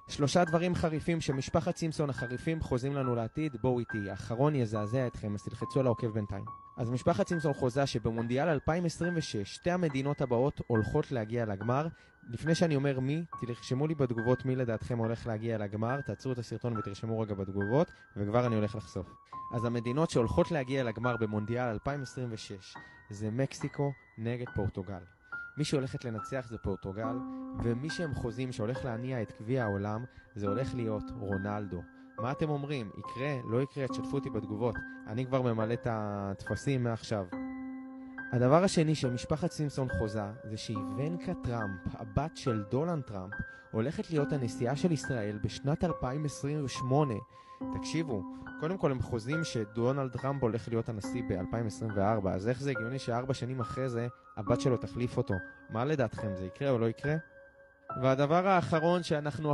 3 דברים חריפים שמשפחת סימפסון החריפים חוזים לנו לעתיד. בואו איתי, האחרון יזעזע אתכם, אז תלחצו על העוקב בינתיים. אז משפחת סימפסון חוזה שבמונדיאל 2026 שתי המדינות הבאות הולכות להגיע לגמר. לפני שאני אומר מי, תרשמו לי בתגובות מי לדעתכם הולך להגיע לגמר. תעצרו את הסרטון ותרשמו רגע בתגובות, וכבר אני הולך לחשוף. אז המדינות שהולכות להגיע לגמר במונדיאל 2026 זה מקסיקו נגד פורטוגל. מי שהולכת לנצח זה פורטוגל, ומי שהם חוזים שהולך להניע את גביע העולם זה הולך להיות רונלדו. מה אתם אומרים? יקרה? לא יקרה? תשתפו אותי בתגובות. אני כבר ממלא את התפסים מעכשיו. הדבר השני שמשפחת סימפסון חוזה זה שאיוונקה טראמפ, הבת של דונלד טראמפ, הולכת להיות הנשיאה של ישראל בשנת 2028. תקשיבו, קודם כל הם חוזים שדונלד טראמפ הולך להיות הנשיא ב-2024, אז איך זה הגיוני ש4 שנים אחרי זה הבת שלו תחליף אותו? מה לדעתכם, זה יקרה או לא יקרה? והדבר האחרון שאנחנו